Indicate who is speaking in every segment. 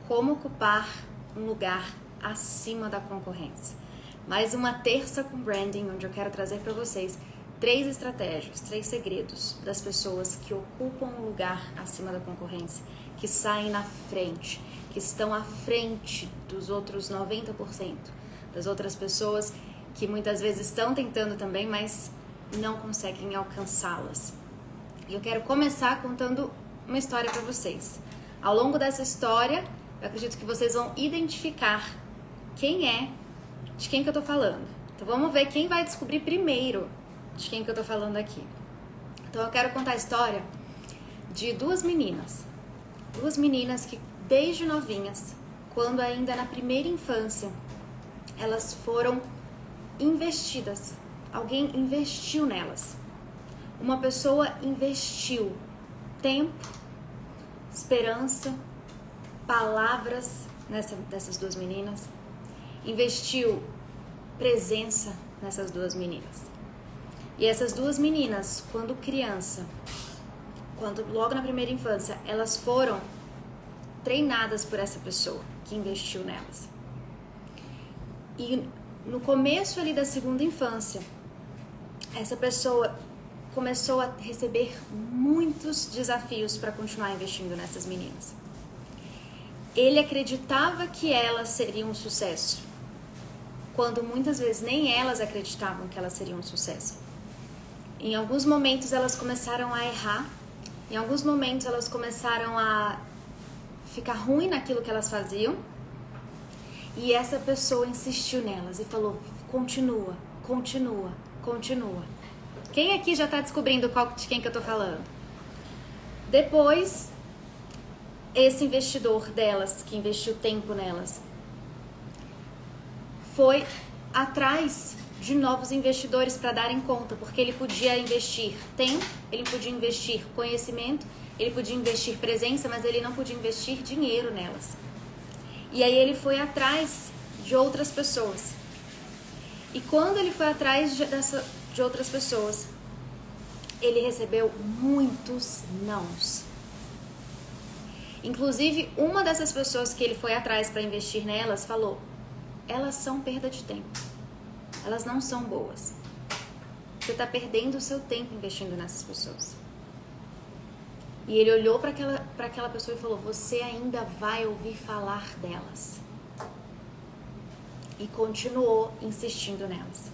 Speaker 1: como ocupar um lugar acima da concorrência. Mais uma terça com branding, onde eu quero trazer para vocês 3 estratégias, 3 segredos das pessoas que ocupam um lugar acima da concorrência, que saem na frente, que estão à frente dos outros 90%, das outras pessoas que muitas vezes estão tentando também, mas não conseguem alcançá-las. E eu quero começar contando uma história para vocês. Ao longo dessa história, eu acredito que vocês vão identificar de quem que eu tô falando. Então vamos ver quem vai descobrir primeiro de quem que eu tô falando aqui. Então eu quero contar a história de 2 meninas. 2 meninas que desde novinhas, quando ainda na primeira infância, elas foram investidas. Alguém investiu nelas. Uma pessoa investiu tempo, esperança, palavras nessas 2 meninas. Investiu presença nessas 2 meninas. E essas 2 meninas, quando criança, logo na primeira infância, elas foram treinadas por essa pessoa que investiu nelas. E no começo ali da segunda infância, essa pessoa começou a receber muitos desafios para continuar investindo nessas meninas. Ele acreditava que elas seriam um sucesso, quando muitas vezes nem elas acreditavam que elas seriam um sucesso. Em alguns momentos elas começaram a errar, em alguns momentos elas começaram a ficar ruim naquilo que elas faziam, e essa pessoa insistiu nelas e falou: continua, continua, continua. Quem aqui já está descobrindo de quem que eu estou falando? Depois, esse investidor delas, que investiu tempo nelas, foi atrás de novos investidores para darem conta, porque ele podia investir tempo, ele podia investir conhecimento, ele podia investir presença, mas ele não podia investir dinheiro nelas. E aí ele foi atrás de outras pessoas. E quando ele foi atrás de outras pessoas, ele recebeu muitos nãos. Inclusive, uma dessas pessoas que ele foi atrás para investir nelas falou: elas são perda de tempo. Elas não são boas. Você está perdendo o seu tempo investindo nessas pessoas. E ele olhou para aquela pessoa e falou: você ainda vai ouvir falar delas. E continuou insistindo nelas.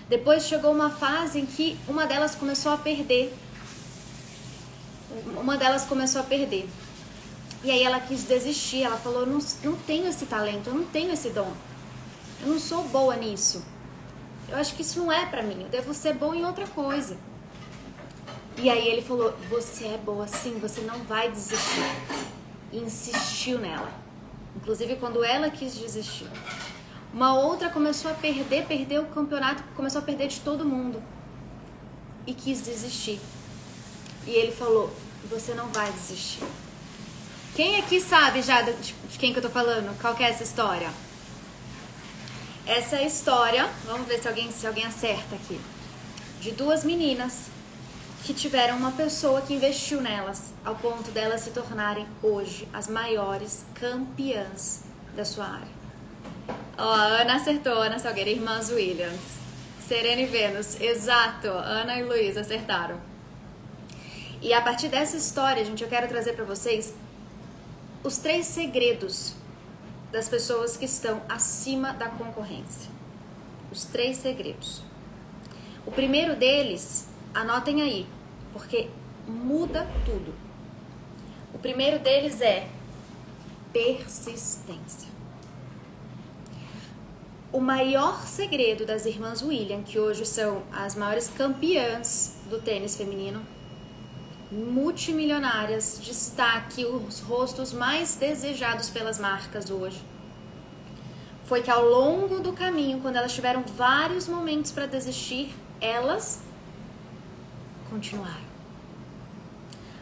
Speaker 1: Depois chegou uma fase em que uma delas começou a perder. E aí ela quis desistir. Ela falou: não tenho esse talento, eu não tenho esse dom. Eu não sou boa nisso. Eu acho que isso não é pra mim. Eu devo ser boa em outra coisa. E aí ele falou: você é boa sim, você não vai desistir. E insistiu nela. Inclusive quando ela quis desistir. Uma outra começou a perdeu o campeonato, começou a perder de todo mundo. E quis desistir. E ele falou: você não vai desistir. Quem aqui sabe já de quem que eu tô falando? Qual que é essa história? Essa é a história, vamos ver se alguém acerta aqui, de 2 meninas que tiveram uma pessoa que investiu nelas, ao ponto delas se tornarem hoje as maiores campeãs da sua área. Ó, a Ana acertou, Ana Salgueira, irmãs Williams. Serena e Vênus, exato, Ana e Luiz acertaram. E a partir dessa história, gente, eu quero trazer para vocês os 3 segredos das pessoas que estão acima da concorrência. Os 3 segredos. O primeiro deles, anotem aí, porque muda tudo. O primeiro deles é persistência. O maior segredo das irmãs Williams, que hoje são as maiores campeãs do tênis feminino, multimilionárias, destaque, os rostos mais desejados pelas marcas hoje, foi que ao longo do caminho, quando elas tiveram vários momentos para desistir, elas continuaram.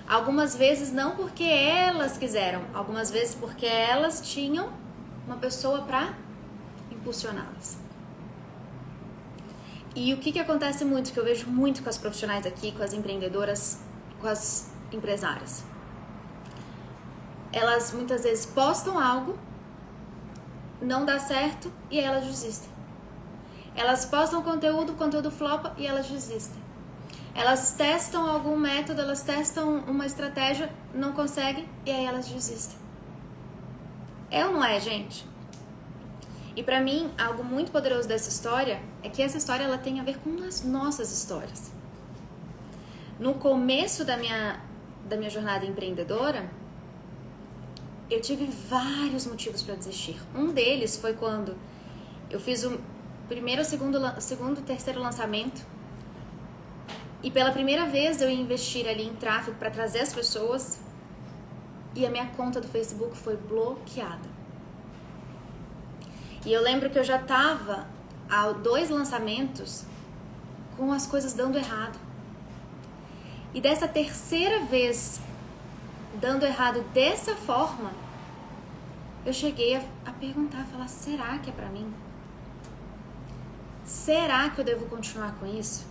Speaker 1: Algumas vezes não porque elas quiseram, algumas vezes porque elas tinham uma pessoa para impulsioná-las. E o que acontece muito, que eu vejo muito com as profissionais aqui, com as empreendedoras, com as empresárias. elas muitas vezes postam algo, não dá certo e aí elas desistem. Elas postam conteúdo, o conteúdo flopa e elas desistem. Elas testam algum método, elas testam uma estratégia, não conseguem e aí elas desistem. É ou não é, gente? E pra mim, algo muito poderoso dessa história é que essa história ela tem a ver com as nossas histórias. No começo da minha jornada empreendedora, eu tive vários motivos para desistir. Um deles foi quando eu fiz o primeiro, segundo, terceiro lançamento e pela primeira vez eu ia investir ali em tráfego para trazer as pessoas e a minha conta do Facebook foi bloqueada. E eu lembro que eu já estava há 2 lançamentos com as coisas dando errado. E dessa terceira vez dando errado dessa forma, eu cheguei a perguntar, falar, será que é pra mim? Será que eu devo continuar com isso?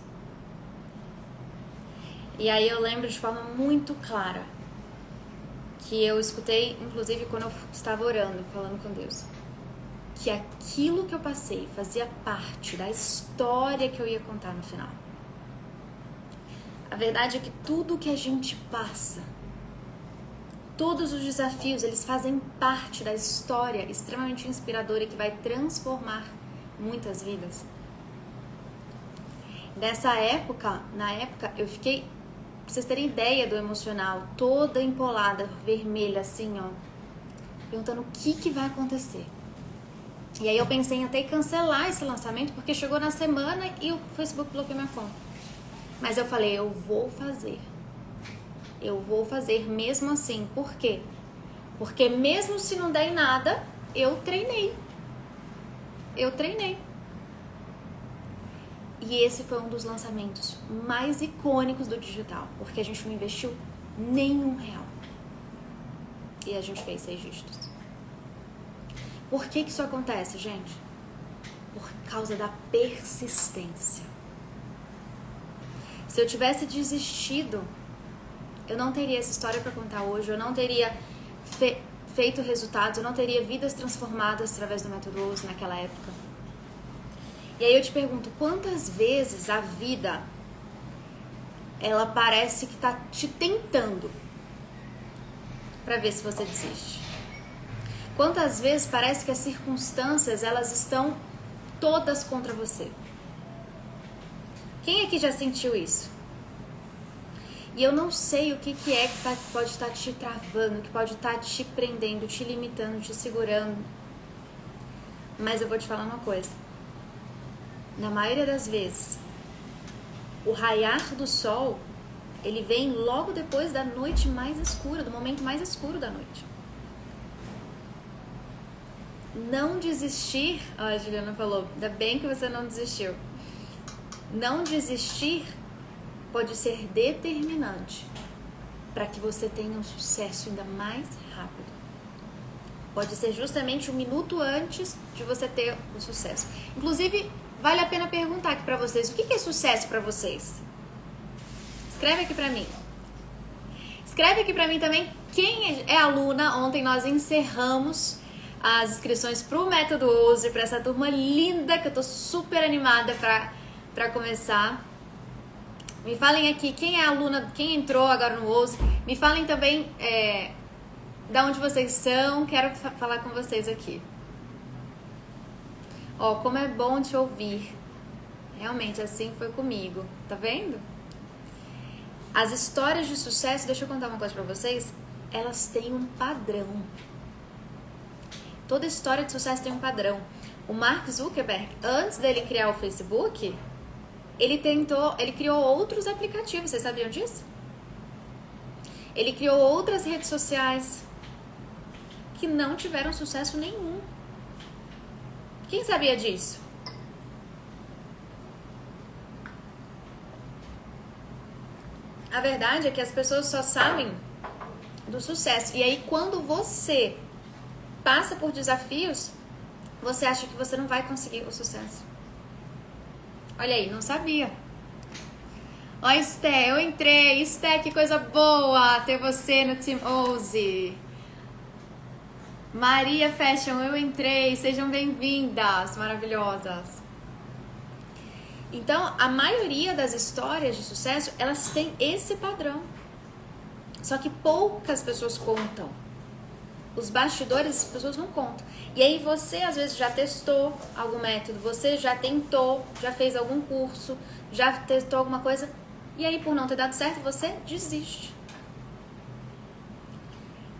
Speaker 1: E aí eu lembro de forma muito clara que eu escutei, inclusive quando eu estava orando, falando com Deus, que aquilo que eu passei fazia parte da história que eu ia contar no final. A verdade é que tudo que a gente passa, todos os desafios, eles fazem parte da história extremamente inspiradora que vai transformar muitas vidas. Na época, eu fiquei, pra vocês terem ideia do emocional, toda empolada, vermelha, assim, ó, perguntando o que vai acontecer. E aí eu pensei em até cancelar esse lançamento, porque chegou na semana e o Facebook bloqueou minha conta. Mas eu falei, eu vou fazer. Eu vou fazer mesmo assim. Por quê? Porque mesmo se não der em nada, eu treinei. E esse foi um dos lançamentos mais icônicos do digital, porque a gente não investiu nenhum real. E a gente fez 6 dígitos. Por que isso acontece, gente? Por causa da persistência. Se eu tivesse desistido, eu não teria essa história para contar hoje, eu não teria feito resultados, eu não teria vidas transformadas através do método OSE naquela época. E aí eu te pergunto, quantas vezes a vida, ela parece que tá te tentando para ver se você desiste? Quantas vezes parece que as circunstâncias, elas estão todas contra você? Quem aqui já sentiu isso? E eu não sei o que é que pode estar te travando, que pode estar te prendendo, te limitando, te segurando. Mas eu vou te falar uma coisa. Na maioria das vezes, o raiar do sol, ele vem logo depois da noite mais escura, do momento mais escuro da noite. Não desistir, a Juliana falou, ainda bem que você não desistiu. Não desistir pode ser determinante para que você tenha um sucesso ainda mais rápido. Pode ser justamente um minuto antes de você ter o sucesso. Inclusive, vale a pena perguntar aqui para vocês, o que é sucesso para vocês? Escreve aqui para mim. Escreve aqui para mim também quem é aluna. Ontem nós encerramos as inscrições para o Método OSE, para essa turma linda que eu tô super animada para começar. Me falem aqui quem é aluna, quem entrou agora no OSE. Me falem também de onde vocês são. Quero falar com vocês aqui. Ó, como é bom te ouvir. Realmente, assim foi comigo. Tá vendo? As histórias de sucesso, deixa eu contar uma coisa pra vocês. Elas têm um padrão. Toda história de sucesso tem um padrão. O Mark Zuckerberg, antes dele criar o Facebook, ele criou outros aplicativos, vocês sabiam disso? Ele criou outras redes sociais que não tiveram sucesso nenhum. Quem sabia disso? A verdade é que as pessoas só sabem do sucesso. E aí, quando você passa por desafios, você acha que você não vai conseguir o sucesso. Olha aí, não sabia. Ó, Esté, eu entrei. Esté, que coisa boa ter você no Team OSE. Maria Fashion, eu entrei. Sejam bem-vindas, maravilhosas. Então, a maioria das histórias de sucesso, elas têm esse padrão. Só que poucas pessoas contam. Os bastidores, as pessoas não contam. E aí você, às vezes, já testou algum método, você já tentou, já fez algum curso, já testou alguma coisa, e aí, por não ter dado certo, você desiste.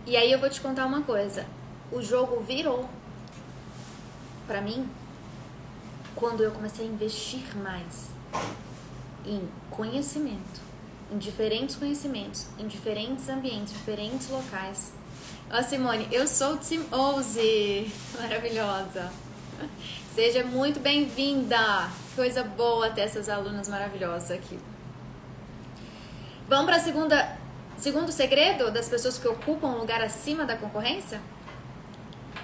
Speaker 1: E aí eu vou te contar uma coisa. O jogo virou pra mim quando eu comecei a investir mais em conhecimento, em diferentes conhecimentos, em diferentes ambientes, diferentes locais. Ó, Simone, eu sou o Team Ouse, maravilhosa. Seja muito bem-vinda. Coisa boa ter essas alunas maravilhosas aqui. Vamos para segundo segredo das pessoas que ocupam um lugar acima da concorrência?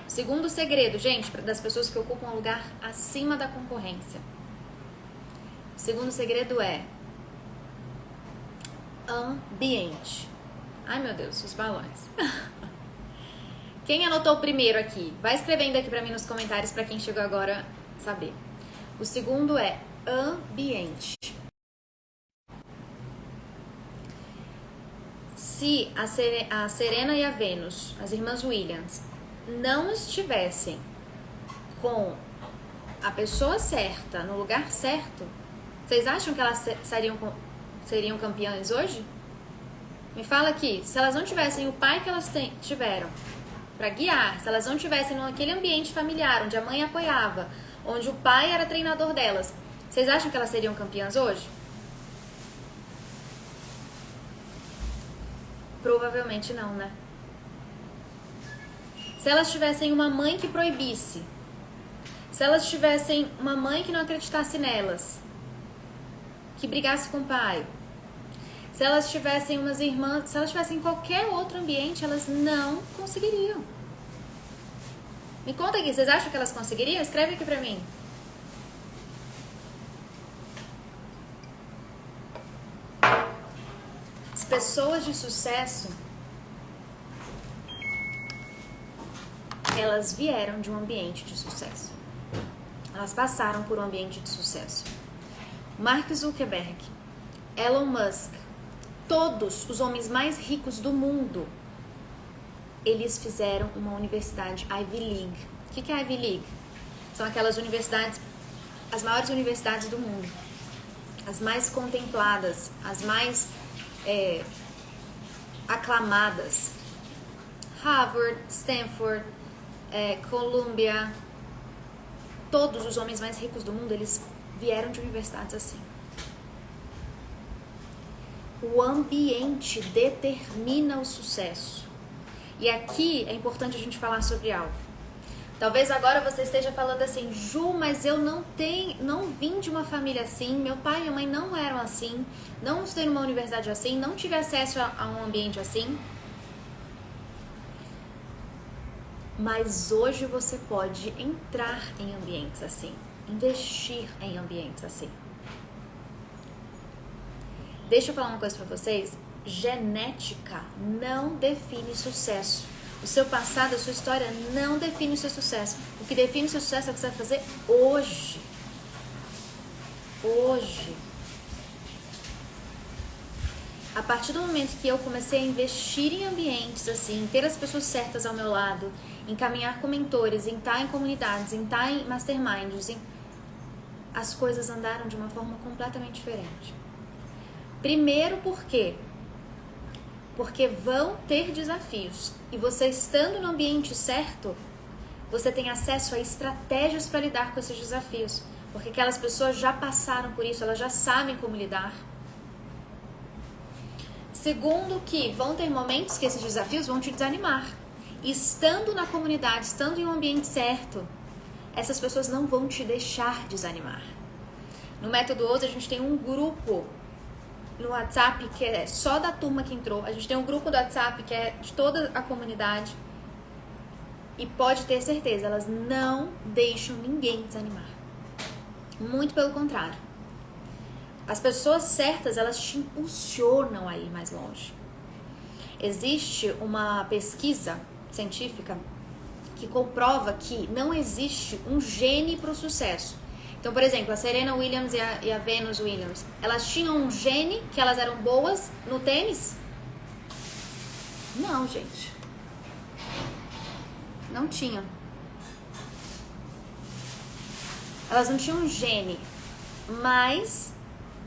Speaker 1: Segundo segredo, gente, das pessoas que ocupam um lugar acima da concorrência. O segundo segredo é ambiente. Ai, meu Deus, os balões. Quem anotou o primeiro aqui? Vai escrevendo aqui pra mim nos comentários pra quem chegou agora saber. O segundo é ambiente. Se a Serena e a Vênus, as irmãs Williams, não estivessem com a pessoa certa, no lugar certo, vocês acham que elas seriam campeãs hoje? Me fala aqui, se elas não tivessem o pai que elas tiveram para guiar, se elas não tivessem naquele ambiente familiar onde a mãe apoiava, onde o pai era treinador delas, vocês acham que elas seriam campeãs hoje? Provavelmente não, né? Se elas tivessem uma mãe que proibisse, se elas tivessem uma mãe que não acreditasse nelas, que brigasse com o pai, se elas tivessem umas irmãs, se elas tivessem em qualquer outro ambiente, elas não conseguiriam. Me conta aqui, vocês acham que elas conseguiriam? Escreve aqui pra mim. As pessoas de sucesso, elas vieram de um ambiente de sucesso. Elas passaram por um ambiente de sucesso. Mark Zuckerberg, Elon Musk, todos os homens mais ricos do mundo, eles fizeram uma universidade Ivy League. O que é Ivy League? São aquelas universidades, as maiores universidades do mundo, as mais contempladas, as mais aclamadas. Harvard, Stanford, Columbia, todos os homens mais ricos do mundo, eles vieram de universidades assim. O ambiente determina o sucesso. E aqui é importante a gente falar sobre algo. Talvez agora você esteja falando assim, Ju, mas eu não vim de uma família assim, meu pai e minha mãe não eram assim, não estudei numa universidade assim, não tive acesso a um ambiente assim. Mas hoje você pode entrar em ambientes assim, investir em ambientes assim. Deixa eu falar uma coisa pra vocês, genética não define sucesso. O seu passado, a sua história não define o seu sucesso. O que define o seu sucesso é o que você vai fazer hoje. Hoje. A partir do momento que eu comecei a investir em ambientes assim, ter as pessoas certas ao meu lado, em caminhar com mentores, em estar em comunidades, em estar em masterminds, as coisas andaram de uma forma completamente diferente. Primeiro, por quê? Porque vão ter desafios. E você estando no ambiente certo, você tem acesso a estratégias para lidar com esses desafios. Porque aquelas pessoas já passaram por isso, elas já sabem como lidar. Segundo, que vão ter momentos que esses desafios vão te desanimar. E estando na comunidade, estando em um ambiente certo, essas pessoas não vão te deixar desanimar. No Método Ouse, a gente tem um grupo no WhatsApp que é só da turma que entrou. A gente tem um grupo do WhatsApp que é de toda a comunidade. E pode ter certeza, elas não deixam ninguém desanimar. Muito pelo contrário. As pessoas certas, elas te impulsionam a ir mais longe. Existe uma pesquisa científica que comprova que não existe um gene para o sucesso. Então, por exemplo, a Serena Williams e a Venus Williams, elas tinham um gene que elas eram boas no tênis? Não, gente. Não tinham. Elas não tinham um gene, mas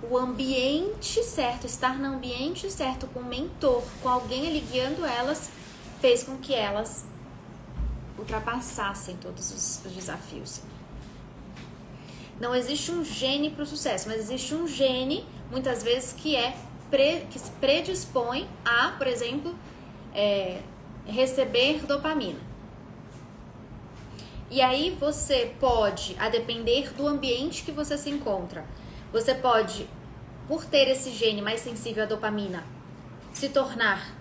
Speaker 1: o ambiente certo, estar no ambiente certo, com um mentor, com alguém ali guiando elas, fez com que elas ultrapassassem todos os desafios. Não existe um gene para o sucesso, mas existe um gene, muitas vezes, que se predispõe a, por exemplo, receber dopamina. E aí você pode, a depender do ambiente que você se encontra, você pode, por ter esse gene mais sensível à dopamina, se tornar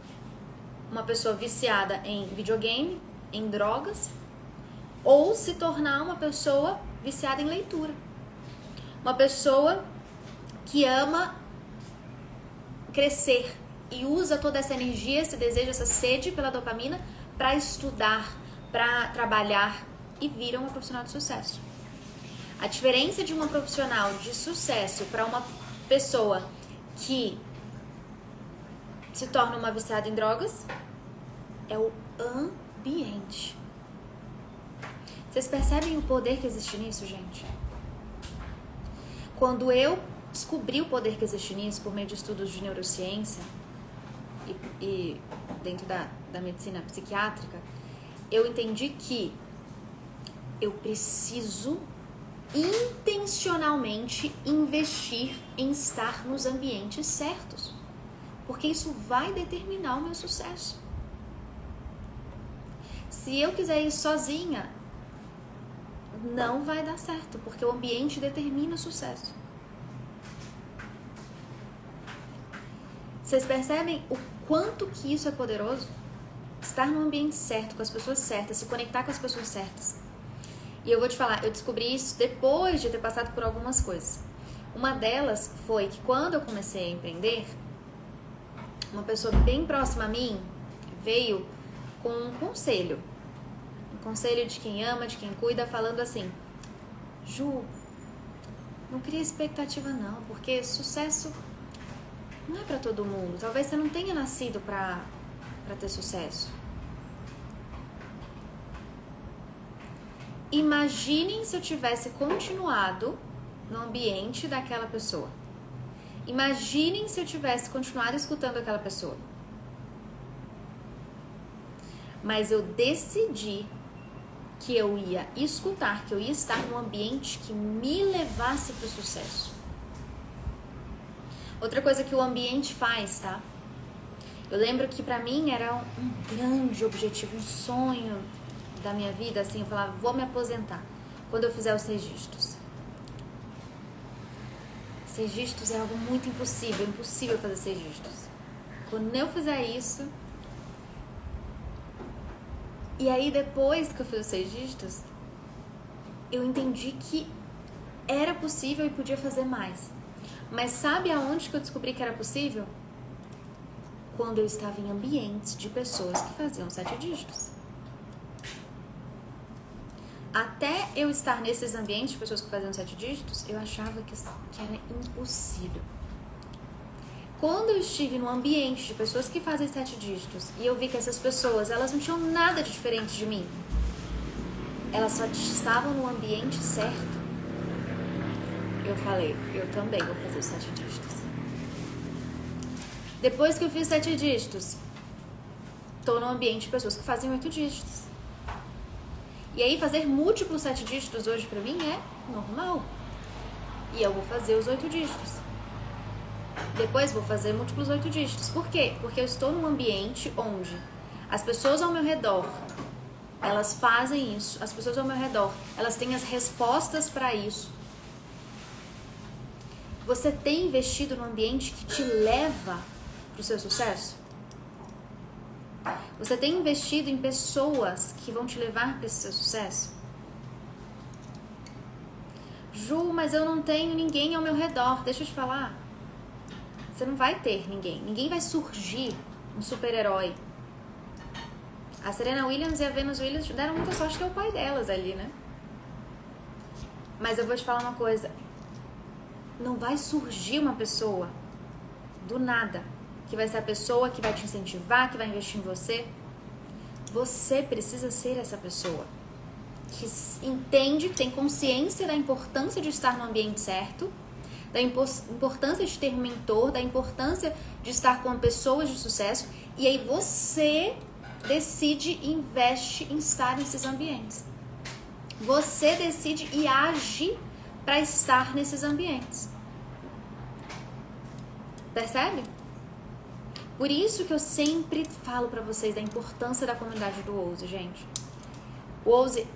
Speaker 1: uma pessoa viciada em videogame, em drogas, ou se tornar uma pessoa viciada em leitura. Uma pessoa que ama crescer e usa toda essa energia, esse desejo, essa sede pela dopamina para estudar, para trabalhar e vira uma profissional de sucesso. A diferença de uma profissional de sucesso para uma pessoa que se torna uma viciada em drogas é o ambiente. Vocês percebem o poder que existe nisso, gente? Quando eu descobri o poder que existe nisso por meio de estudos de neurociência e dentro da medicina psiquiátrica, eu entendi que eu preciso intencionalmente investir em estar nos ambientes certos, porque isso vai determinar o meu sucesso. Se eu quiser ir sozinha, não vai dar certo, porque o ambiente determina o sucesso. Vocês percebem o quanto que isso é poderoso? Estar no ambiente certo, com as pessoas certas, se conectar com as pessoas certas. E eu vou te falar, eu descobri isso depois de ter passado por algumas coisas. Uma delas foi que quando eu comecei a empreender, uma pessoa bem próxima a mim veio com um conselho. Um conselho de quem ama, de quem cuida, falando assim: Ju, não cria expectativa não, porque sucesso não é pra todo mundo. Talvez você não tenha nascido pra ter sucesso. Imaginem se eu tivesse continuado no ambiente daquela pessoa. Imaginem se eu tivesse continuado escutando aquela pessoa. Mas eu decidi que eu ia escutar, que eu ia estar num ambiente que me levasse para o sucesso. Outra coisa que o ambiente faz, tá? Eu lembro que pra mim era um grande objetivo, um sonho da minha vida, assim, eu falava, vou me aposentar quando eu fizer os 6 dígitos. 6 dígitos é algo muito impossível fazer 6 dígitos. Quando eu fizer isso... E aí, depois que eu fiz os 6 dígitos, eu entendi que era possível e podia fazer mais. Mas sabe aonde que eu descobri que era possível? Quando eu estava em ambientes de pessoas que faziam 7 dígitos. Até eu estar nesses ambientes de pessoas que faziam 7 dígitos, eu achava que era impossível. Quando eu estive num ambiente de pessoas que fazem 7 dígitos e eu vi que essas pessoas, elas não tinham nada de diferente de mim, elas só estavam no ambiente certo, eu falei, eu também vou fazer os 7 dígitos. Depois que eu fiz 7 dígitos, estou num ambiente de pessoas que fazem 8 dígitos. E aí fazer múltiplos 7 dígitos hoje pra mim é normal. E eu vou fazer os 8 dígitos. Depois vou fazer múltiplos 8 dígitos. Por quê? Porque eu estou num ambiente onde as pessoas ao meu redor, elas fazem isso. As pessoas ao meu redor, elas têm as respostas para isso. Você tem investido num ambiente que te leva para o seu sucesso? Você tem investido em pessoas que vão te levar para esse seu sucesso? Ju, mas eu não tenho ninguém ao meu redor. Deixa eu te falar. Você não vai ter ninguém. Ninguém vai surgir um super-herói A Serena Williams e a Venus Williams deram muita sorte que é o pai delas ali, né? Mas eu vou te falar uma coisa. Não vai surgir uma pessoa do nada que vai ser a pessoa que vai te incentivar, que vai investir em você. Você precisa ser essa pessoa que entende, que tem consciência da importância de estar no ambiente certo, da importância de ter um mentor, da importância de estar com pessoas de sucesso, e aí você decide e investe em estar nesses ambientes. Você decide e age para estar nesses ambientes. Percebe? Por isso que eu sempre falo para vocês da importância da comunidade do Ouse, gente. O Ouse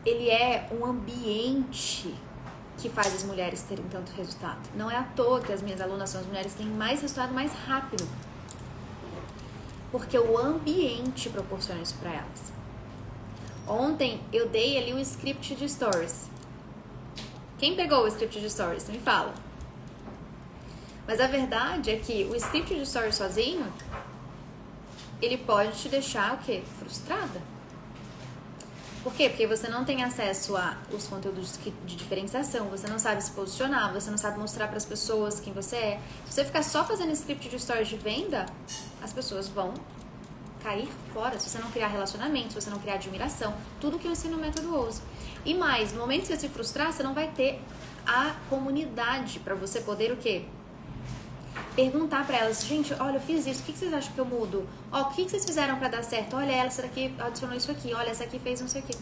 Speaker 1: ele é um ambiente que faz as mulheres terem tanto resultado. Não é à toa que as minhas alunas são as mulheres que têm mais resultado mais rápido. Porque o ambiente proporciona isso para elas. Ontem eu dei ali o script de stories. Quem pegou o script de stories? Me fala. Mas a verdade é que o script de stories sozinho, ele pode te deixar o quê? Frustrada. Por quê? Porque você não tem acesso aos conteúdos de diferenciação, você não sabe se posicionar, você não sabe mostrar para as pessoas quem você é. Se você ficar só fazendo script de stories de venda, as pessoas vão cair fora. Se você não criar relacionamento, se você não criar admiração, tudo que eu ensino no método Ouse. E mais, no momento que você se frustrar, você não vai ter a comunidade para você poder o quê? Perguntar para elas, gente, olha, eu fiz isso, o que vocês acham que eu mudo? Ó, o que vocês fizeram para dar certo? Olha, essa daqui adicionou isso aqui, olha, essa aqui fez não sei o quê.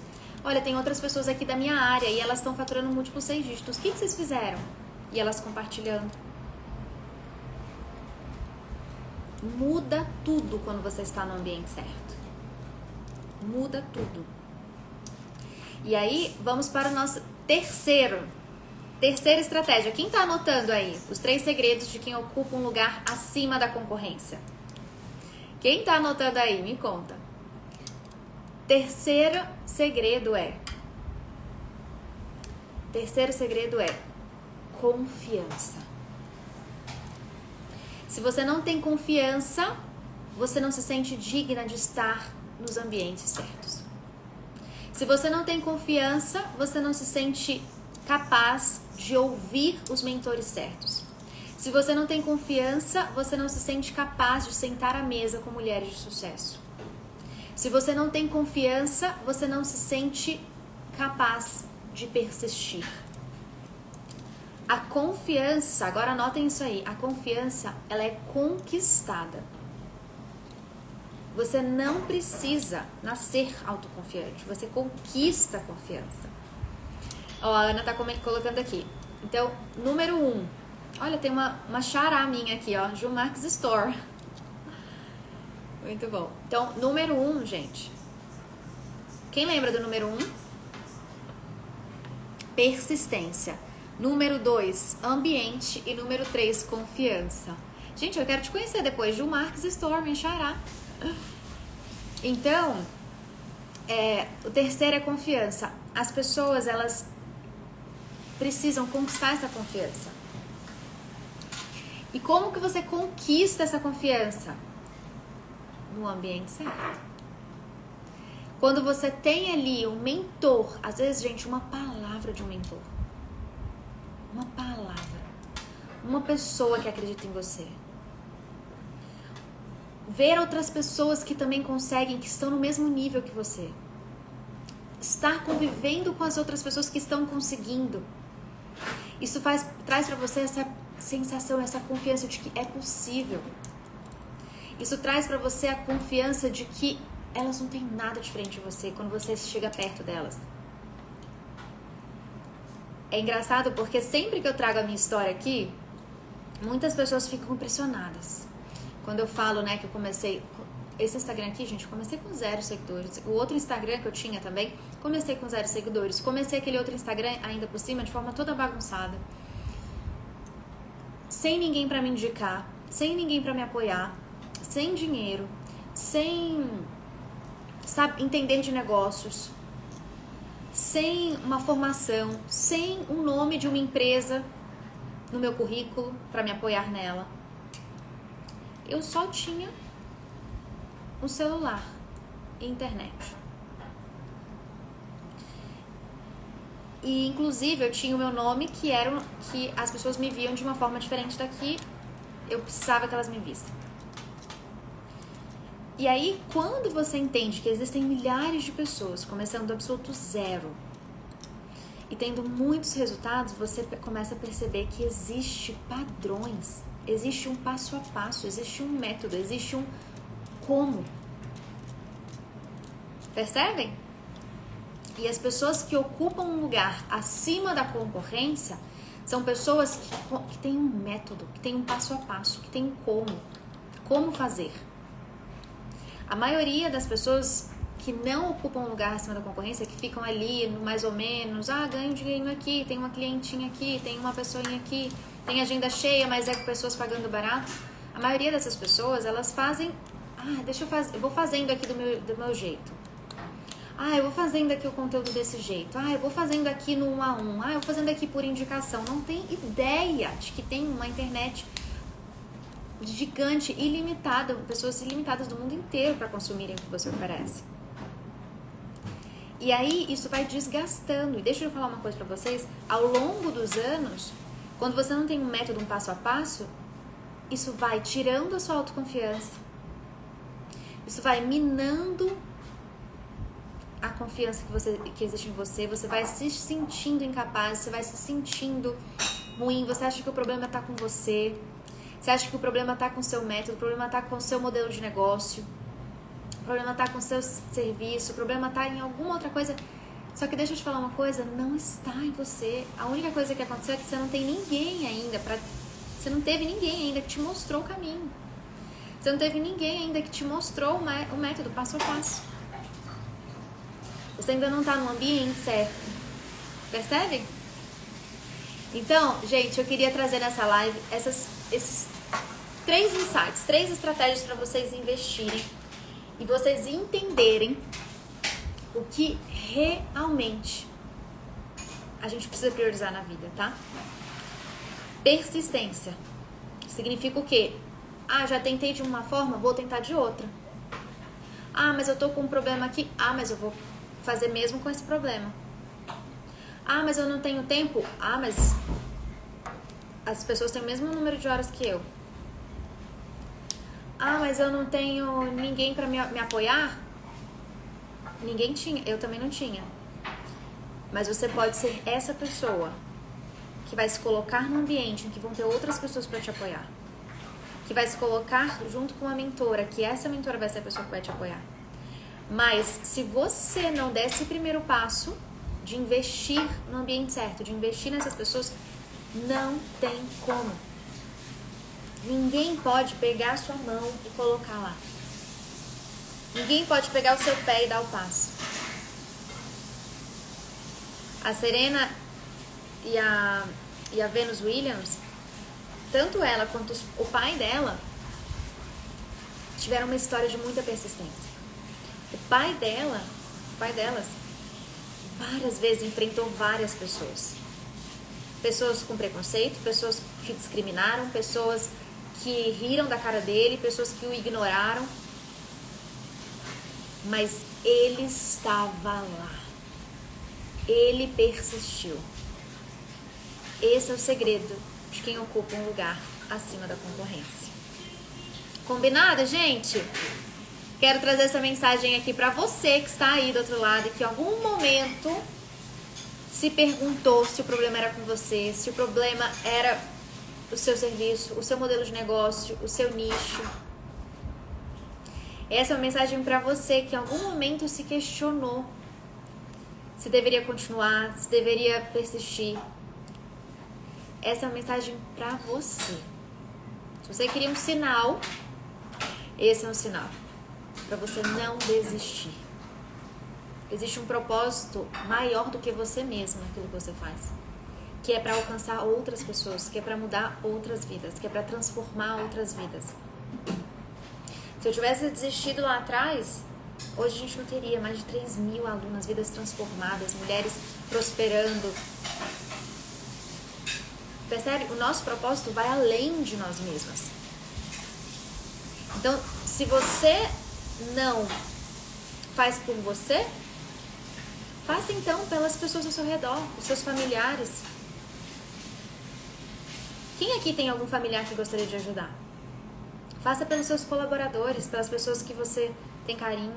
Speaker 1: Olha, tem outras pessoas aqui da minha área e elas estão faturando múltiplos 6 dígitos. O que vocês fizeram? E elas compartilhando. Muda tudo quando você está no ambiente certo. Muda tudo. E aí, vamos para o nosso terceira estratégia. Quem está anotando aí os 3 segredos de quem ocupa um lugar acima da concorrência? Quem está anotando aí? Me conta. Terceiro segredo é confiança. Se você não tem confiança, você não se sente digna de estar nos ambientes certos. Se você não tem confiança, você não se sente capaz de ouvir os mentores certos. Se você não tem confiança, você não se sente capaz de sentar à mesa com mulheres de sucesso. Se você não tem confiança, você não se sente capaz de persistir. A confiança, agora anotem isso aí, a confiança, ela é conquistada. Você não precisa nascer autoconfiante, você conquista a confiança. Ó, a Ana tá colocando aqui. Então, número 1. Olha, tem uma xará minha aqui, ó. Ju Marques Store. Muito bom. Então, número 1, gente. Quem lembra do número 1? Persistência. Número 2, ambiente. E número 3, confiança. Gente, eu quero te conhecer depois. Ju Marques Store, minha xará. Então, o terceiro é confiança. As pessoas, elas precisam conquistar essa confiança. E como que você conquista essa confiança? No ambiente certo. Quando você tem ali um mentor, às vezes, gente, uma palavra de um mentor. Uma palavra. Uma pessoa que acredita em você. Ver outras pessoas que também conseguem, que estão no mesmo nível que você. Estar convivendo com as outras pessoas que estão conseguindo. Isso traz para você essa sensação, essa confiança de que é possível. Isso traz para você a confiança de que elas não têm nada diferente de você quando você chega perto delas. É engraçado porque sempre que eu trago a minha história aqui, muitas pessoas ficam impressionadas. Quando eu falo, né, que eu comecei... Esse Instagram aqui, gente, eu comecei com 0 seguidores. O outro Instagram que eu tinha também, comecei com 0 seguidores. Comecei aquele outro Instagram ainda por cima de forma toda bagunçada. Sem ninguém pra me indicar, sem ninguém pra me apoiar, sem dinheiro, sem entender de negócios, sem uma formação, sem um nome de uma empresa no meu currículo pra me apoiar nela. Eu só tinha o celular e internet. E inclusive eu tinha o meu nome que as pessoas me viam de uma forma diferente da que eu precisava que elas me vissem. E aí, quando você entende que existem milhares de pessoas começando do absoluto zero e tendo muitos resultados, você começa a perceber que existe padrões, existe um passo a passo, existe um método, existe um como. Percebem? E as pessoas que ocupam um lugar acima da concorrência são pessoas que têm um método, que têm um passo a passo, que têm um como fazer. A maioria das pessoas que não ocupam um lugar acima da concorrência, que ficam ali no mais ou menos, ganho um dinheirinho aqui, tem uma clientinha aqui, tem uma pessoinha aqui, tem agenda cheia, mas é com pessoas pagando barato. A maioria dessas pessoas, elas fazem, eu vou fazendo aqui do meu jeito. Eu vou fazendo aqui o conteúdo desse jeito. Eu vou fazendo aqui no 1 a 1. Eu vou fazendo aqui por indicação. Não tem ideia de que tem uma internet gigante, ilimitada, pessoas ilimitadas do mundo inteiro para consumirem o que você oferece. E aí isso vai desgastando. E deixa eu falar uma coisa para vocês. Ao longo dos anos, quando você não tem um método, um passo a passo, isso vai tirando a sua autoconfiança. Isso vai minando a confiança que existe em você. Você vai se sentindo incapaz, você vai se sentindo ruim. Você acha que o problema está com você. Você acha que o problema está com o seu método, o problema está com o seu modelo de negócio, o problema está com o seu serviço, o problema está em alguma outra coisa. Só que deixa eu te falar uma coisa, não está em você. A única coisa que aconteceu é que você não tem ninguém ainda, você não teve ninguém ainda que te mostrou o caminho. Você não teve ninguém ainda que te mostrou o método passo a passo. Você ainda não está no ambiente certo. Percebe? Então, gente, eu queria trazer nessa live esses 3 insights, 3 estratégias para vocês investirem e vocês entenderem o que realmente a gente precisa priorizar na vida, tá? Persistência. Significa o quê? Já tentei de uma forma, vou tentar de outra. Mas eu tô com um problema aqui. Mas eu vou fazer mesmo com esse problema. Mas eu não tenho tempo. Mas as pessoas têm o mesmo número de horas que eu. Mas eu não tenho ninguém pra me apoiar. Ninguém tinha, eu também não tinha. Mas você pode ser essa pessoa que vai se colocar num ambiente em que vão ter outras pessoas pra te apoiar. Que vai se colocar junto com uma mentora, que essa mentora vai ser a pessoa que vai te apoiar. Mas se você não der esse primeiro passo de investir no ambiente certo, de investir nessas pessoas, não tem como. Ninguém pode pegar a sua mão e colocar lá. Ninguém pode pegar o seu pé e dar o passo. A Serena e a Venus Williams, tanto ela quanto o pai dela, tiveram uma história de muita persistência. O pai delas, várias vezes enfrentou várias pessoas. Pessoas com preconceito, pessoas que discriminaram, pessoas que riram da cara dele, pessoas que o ignoraram. Mas ele estava lá. Ele persistiu. Esse é o segredo de quem ocupa um lugar acima da concorrência. Combinado, gente? Quero trazer essa mensagem aqui para você que está aí do outro lado e que em algum momento se perguntou se o problema era com você, se o problema era o seu serviço, o seu modelo de negócio, o seu nicho. Essa é uma mensagem para você que em algum momento se questionou se deveria continuar, se deveria persistir. Essa é uma mensagem para você. Se você queria um sinal, esse é um sinal para você não desistir. Existe um propósito maior do que você mesmo naquilo que você faz, que é para alcançar outras pessoas, que é para mudar outras vidas, que é para transformar outras vidas. Se eu tivesse desistido lá atrás, hoje a gente não teria mais de 3.000 alunas, vidas transformadas, mulheres prosperando. Percebe? O nosso propósito vai além de nós mesmas. Então, se você não faz por você, faça então pelas pessoas ao seu redor, os seus familiares. Quem aqui tem algum familiar que gostaria de ajudar? Faça pelos seus colaboradores, pelas pessoas que você tem carinho.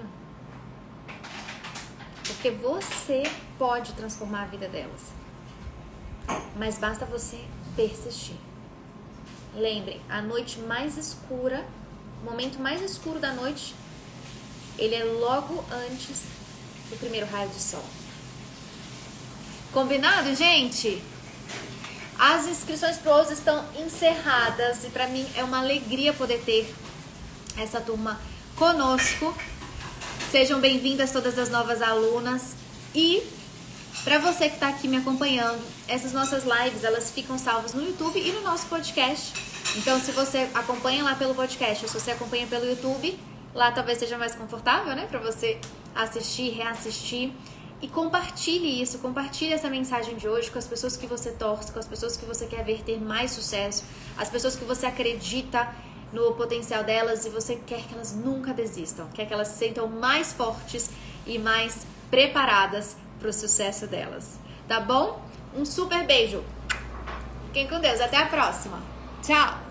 Speaker 1: Porque você pode transformar a vida delas. Mas basta você persistir. Lembrem, a noite mais escura, o momento mais escuro da noite, ele é logo antes do primeiro raio de sol. Combinado, gente? As inscrições pro OUSA estão encerradas e para mim é uma alegria poder ter essa turma conosco. Sejam bem-vindas todas as novas alunas. E para você que está aqui me acompanhando, essas nossas lives, elas ficam salvas no YouTube e no nosso podcast. Então, se você acompanha lá pelo podcast ou se você acompanha pelo YouTube, lá talvez seja mais confortável, né? Para você assistir, reassistir. E compartilhe isso, compartilhe essa mensagem de hoje com as pessoas que você torce, com as pessoas que você quer ver ter mais sucesso, as pessoas que você acredita no potencial delas e você quer que elas nunca desistam, quer que elas se sintam mais fortes e mais preparadas para o sucesso delas. Tá bom? Um super beijo! Fiquem com Deus, até a próxima! Tchau!